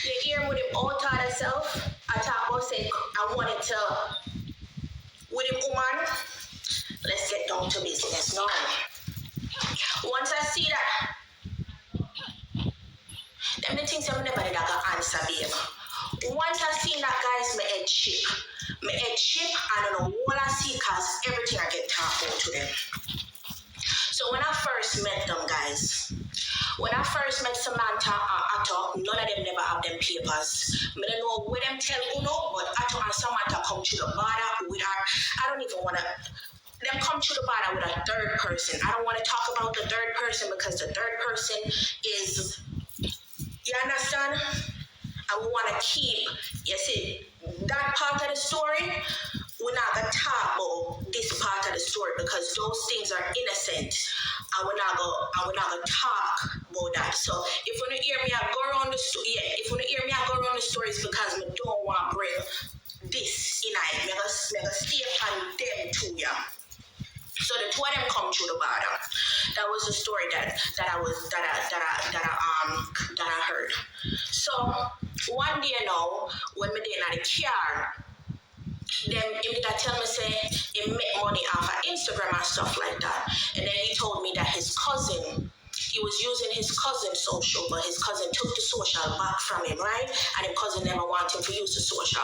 You hear with him all taught himself. I talk about say I wanted to with him woman. Let's get down to business now. Once I see that, them the things I'm never did I got answer, babe. Once I seen that, guys, my head chip. My head chip, I don't know what I see because everything I get talked about to them. So when I first met them, guys, when I first met Samantha and Hauto, none of them never have them papers. I don't know where them tell Uno, but Hauto and Samantha come to the border with her. I don't even want to. Them come to the border with a third person. I don't want to talk about the third person because the third person is, you understand? And we want to keep, you see, that part of the story. We're not going to talk about this part of the story because those things are innocent, and we're not going to talk about that. So if you hear me, I go around the story. Yeah, if you hear me, I go around the stories because I don't want to bring this in. I'm going to stay on them too, yeah. So the two of them come through the border. That was the story that I heard. So one day now, when me in the car, then he did tell me say he make money off of Instagram and stuff like that. And then he told me that his cousin, he was using his cousin's social, but his cousin took the social back from him, right? And his cousin never wanted him to use the social.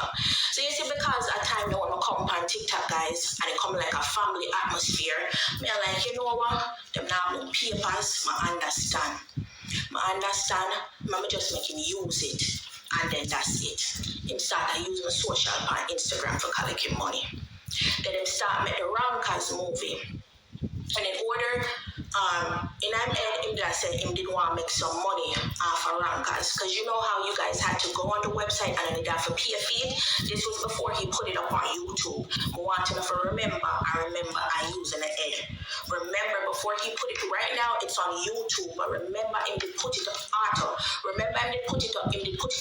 So you see, because at time now when I come on TikTok, guys, and it come like a family atmosphere, me I'm like, you know what? Them not have no papers, I understand. Mama just make him use it. And then that's it. Him start using the social on Instagram for collecting money. Then him start make the Roundcast movie. And in order, in my head, him that said him didn't want to make some money off of Roundcast. Because you know how you guys had to go on the website and then have to pay a fee? This was before he put it up on YouTube. I want to remember I using the head. Remember, before he put it, right now it's on YouTube, but remember him did put it up Hauto. Remember him did put it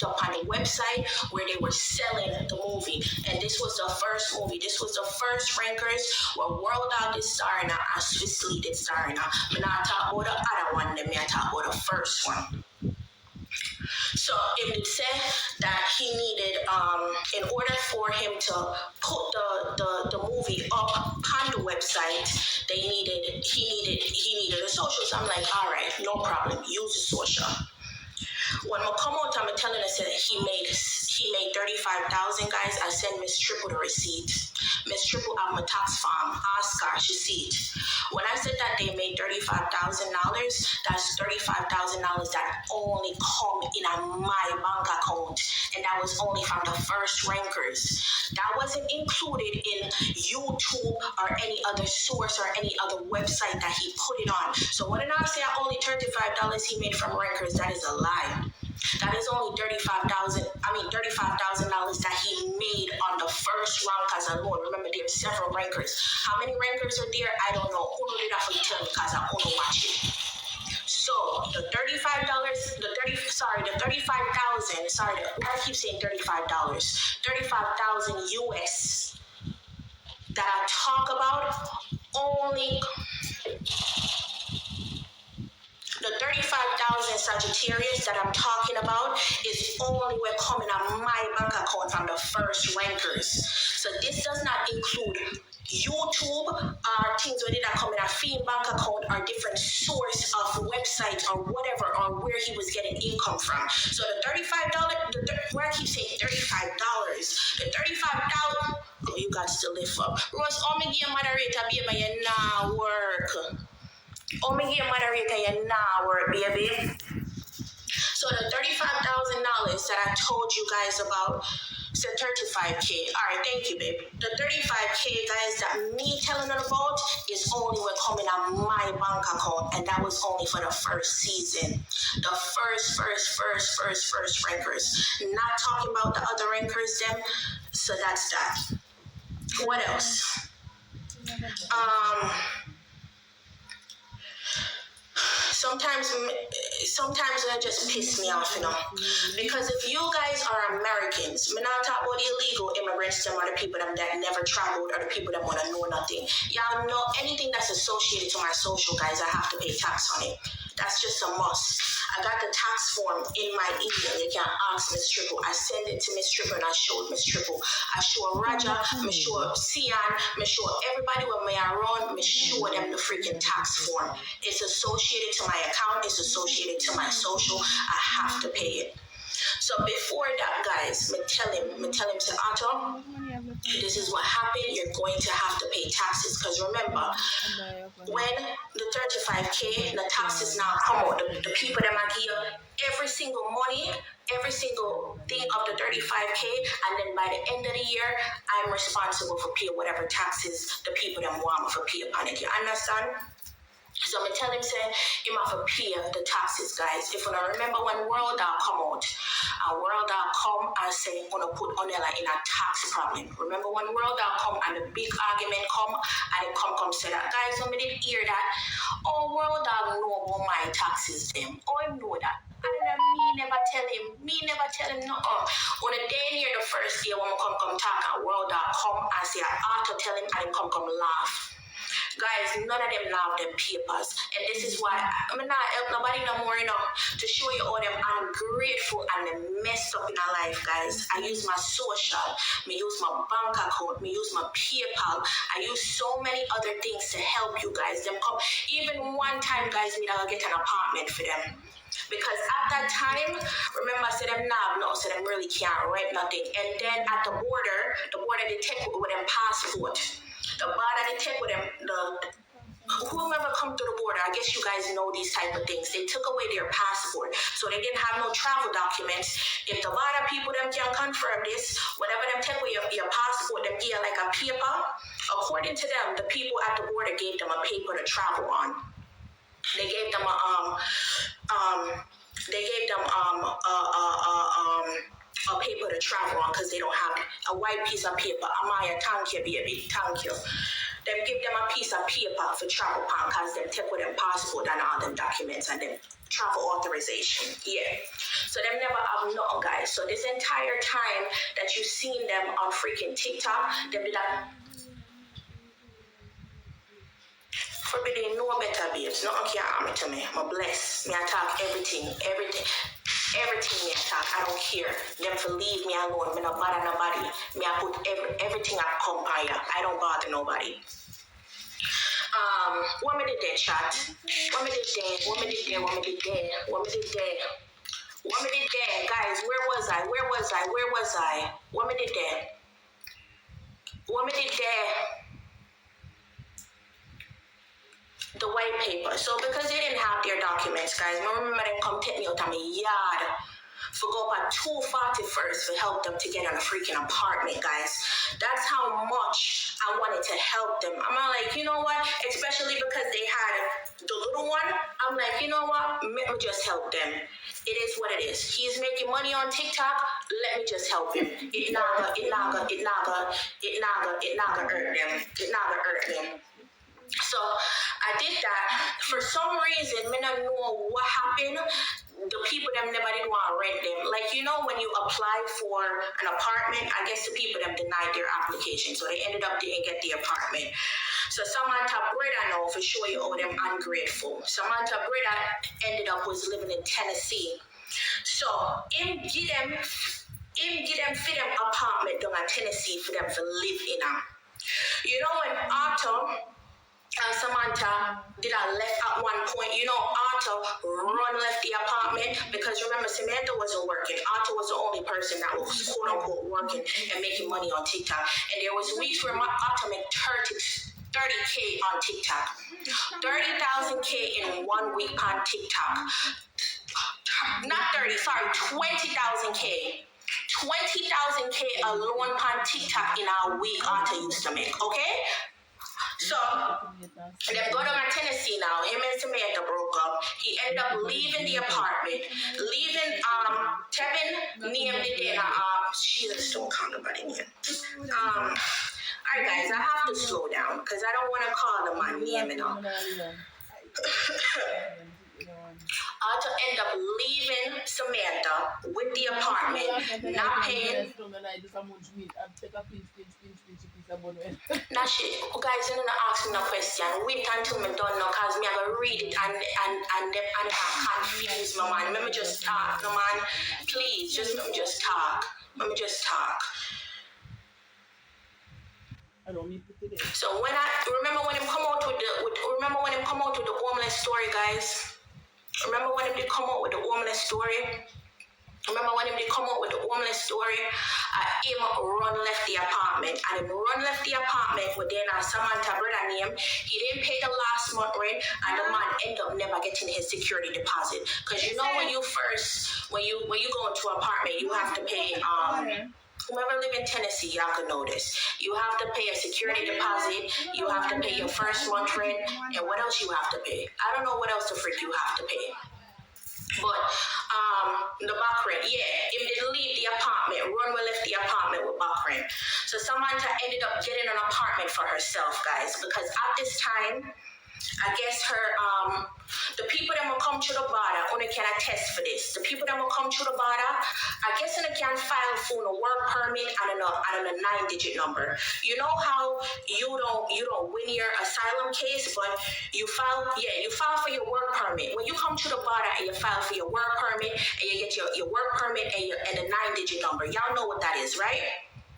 up on the website where they were selling the movie. And this was the first movie. This was the first rankers where World Dog is starring now and Swiss Lee did starring now. I'm not talking about the other one, then I talk about the first one. So it would say that he needed, in order for him to put the movie up on the website, he needed a social. So I'm like, all right, no problem, use the social. When I come out, I'm telling us that he made 35,000, guys. I send Miss Triple the receipt. Miss Triple have my tax form. Ask her, she see it. When I said that they made $35,000, that's $35,000 that only come in my bank account, and that was only from the first rankers. That wasn't included in YouTube or any other source or any other website that he put it on. So when I say only $35 he made from rankers, that is a lie. That is only $35,000 that he made on the first Roundcast alone. Remember, there are several rankers. How many rankers are there? I don't know. Who did that for you tell me because I only watch it. So the $35, I keep saying $35. 35,000 US that I talk about only Sagittarius that I'm talking about is only when coming on my bank account from the first rankers. So this does not include YouTube or things where they are coming a fiend bank account or different source of websites or whatever, or where he was getting income from. So the $35, where I keep saying $35, the $35, oh, you got to lift up. Rose, oh, me give moderator, baby, you nah work. Oh, me give moderator, you nah work, baby. So the $35,000 that I told you guys about, so 35K. All right, thank you, babe. The 35K, guys, that me telling them about is only what coming on my bank account, and that was only for the first season. The first rankers. Not talking about the other rankers, them. So that's that. What else? Sometimes it just piss me off, you know. Because if you guys are Americans, I'm not talking about the illegal immigrants, them are the people that never traveled, or the people that want to know nothing. Y'all know anything that's associated to my social, guys, I have to pay tax on it. That's just a must. I got the tax form in my email. You can ask Miss Triple. I send it to Miss Triple and I showed Miss Triple. I show Raja, I show Sian, I show everybody with me around, I show them the freaking tax form. It's associated to my account, it's associated to my social. I have to pay it. So before that, guys, me tell him to Hauto, this is what happened. You're going to have to pay taxes, because remember, when the 35K, the taxes now come out, the people that might give every single money, every single thing of the 35K, and then by the end of the year, I'm responsible for paying whatever taxes the people that want for pay upon it. You understand? So I'm tell him, say, you have to pay the taxes, guys. If you don't remember when World come out, World come and say, I'm going to put Onella in a tax problem. Remember when World come and the big argument come, and it come say that, guys, somebody didn't hear that. Oh, World know about my taxes, them. Oh, I know that. And then me never tell him no. On the day near the first day when I come talk, and World come and say, I ought to tell him, and him come laugh. Guys, none of them now have them papers. And this is why I'm not help nobody no more, you know, to show you all them ungrateful and them messed up in our life, guys. I use my social, me use my bank account, me use my PayPal. I use so many other things to help you guys. Them come. Even one time, guys, me I'll get an apartment for them. Because at that time, remember I said them so them really can't rent nothing. And then at the border they take with them passport. The border they take with them, whoever come to the border, I guess you guys know these type of things. They took away their passport, so they didn't have no travel documents. If the border people them can confirm this, whatever them take away your passport, them give like a paper. According to them, the people at the border gave them a paper to travel on. They gave them a paper to travel on, because they don't have a white piece of paper. Amaya, thank you, baby, thank you. Them give them a piece of paper for travel on, because them take with them passport and all them documents and them travel authorization. Yeah. So them never have nothing, guys. So this entire time that you've seen them on freaking TikTok, them did that. Forbidden no better, babes. Nothing can happen to me. I'm blessed. Me I talk everything me I talk. I don't care. Them for leave me alone. Me not bother nobody. Me I put everything I come by you. I don't bother nobody. What me did there, chat? What me did there, guys? Where was I? What me did there? The white paper. So because they didn't have their documents, guys, I remember them come take me out of my yard for go up at 241st to help them to get on a freaking apartment, guys. That's how much I wanted to help them. I'm like, you know what? Especially because they had the little one. I'm like, you know what? Let me just help them. It is what it is. He's making money on TikTok. Let me just help him. It naga hurt them. So I did that. For some reason, I don't know what happened. The people them never didn't want to rent them. Like, you know, when you apply for an apartment, I guess the people them denied their application. So they ended up didn't get the apartment. So Samantha brother now, for sure you owe them ungrateful. Samantha brother ended up was living in Tennessee. So him give them for them apartment down in Tennessee for them to live in. You know when Hauto and Samantha did I left at one point, you know, Hauto left the apartment because remember Samantha wasn't working. Hauto was the only person that was quote unquote working and making money on TikTok. And there was weeks where Hauto made 30K on TikTok. 30,000K in 1 week on TikTok. Not 30, sorry, 20,000K. 20,000K alone on TikTok in a week Hauto used to make, okay? So, them go down to Tennessee now. Him and Samantha broke up. He ended up leaving the apartment. Leaving, Tevin named it then, she just don't call nobody name. Alright guys, I have to slow down because I don't want to call the man name, you know. To end up leaving Samantha with the apartment, not paying. Nah shit, guys, you're not asking no question. Wait until me done now, cause me I go read it and confuse my man. Let me just talk, no man. Please, let me just talk. So when I remember when him come out with the homeless story, guys. Remember when him did come out with the homeless story? Him run left the apartment, and him run left the apartment with then Samantha brother name. He didn't pay the last month rent, and the man ended up never getting his security deposit. Cause you know when you go into an apartment, you have to pay whoever live in Tennessee, y'all can know this. You have to pay a security deposit, you have to pay your first month rent, and what else you have to pay? I don't know what else the freak you have to pay. But the back rent, if they leave the apartment, Runway left the apartment with back rent. So Samantha ended up getting an apartment for herself, guys, because at this time, I guess the people that will come to the border only can attest for this. The people that will come to the border, I guess they can file for a work permit and a 9-digit number. You know how you don't win your asylum case, but you file for your work permit. When you come to the border and you file for your work permit and you get your work permit and a 9-digit number, y'all know what that is, right?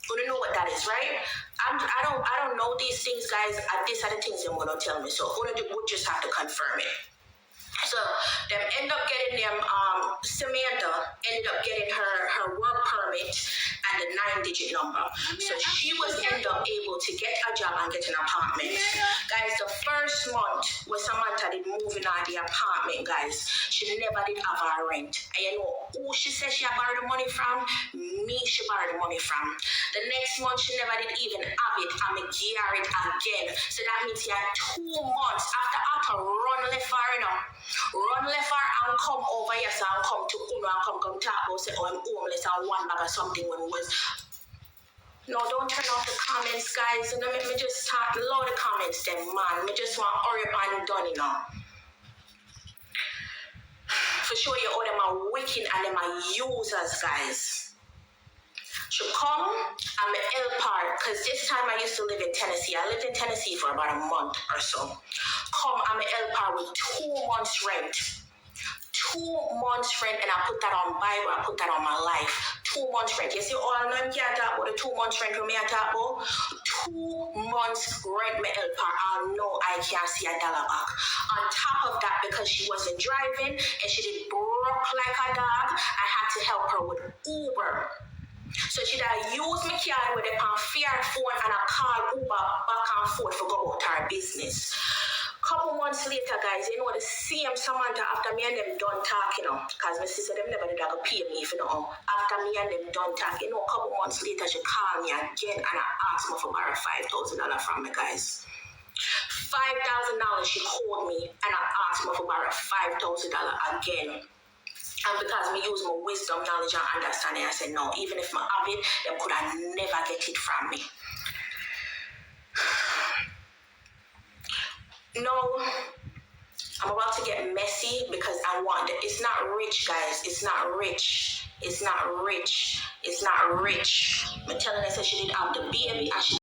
You don't know what that is, right? I don't know these things, guys. These are the things they want to tell me. So we'll just have to confirm it. So them end up getting them. Samantha ended up getting her work permit and the 9-digit number. So she was end up able to get a job and get an apartment. Guys, the first month when Samantha did moving out the apartment, guys, she never did have her rent. And you know who she said she had borrowed the money from? Me, she borrowed the money from. The next month she never did even have it. I'm a gear it again. So that means she had 2 months after run left her, you know. Run left her and come over here so and come to Uno and come talk about say, I'm homeless and one bag or something when it was. No, don't turn off the comments, guys. And let me just start load the comments then, man. Me just want to hurry up and done, you know. For sure you all them are wicked and them are users, guys. She come and me help her, because this time I used to live in Tennessee. I lived in Tennessee for about a month or so. Come and me help her with 2 months rent. 2 months rent, and I put that on Bible, I put that on my life. 2 months rent. You see, all I know can't talk about the 2 months rent when me I talk about. 2 months rent me help her. I know I can't see $1 back. On top of that, because she wasn't driving and she did broke like a dog, I had to help her with Uber. So she that use my card with a fair phone and I call Uber back and forth for go about her business. Couple months later, guys, you know the same Samantha after me and them done talking, you know, because my sister them never did go pay me if you know. After me and them done talking, you know, a couple months later she called me again and I asked me for borrow $5,000 from me, guys. $5,000 she called me and I asked me for borrow $5,000 again. And because me use my wisdom, knowledge, and understanding, I said, no, even if I have it, them could have never get it from me. No, I'm about to get messy because I want it. It's not rich, guys. It's not rich. I'm telling her, I said she didn't have the baby and she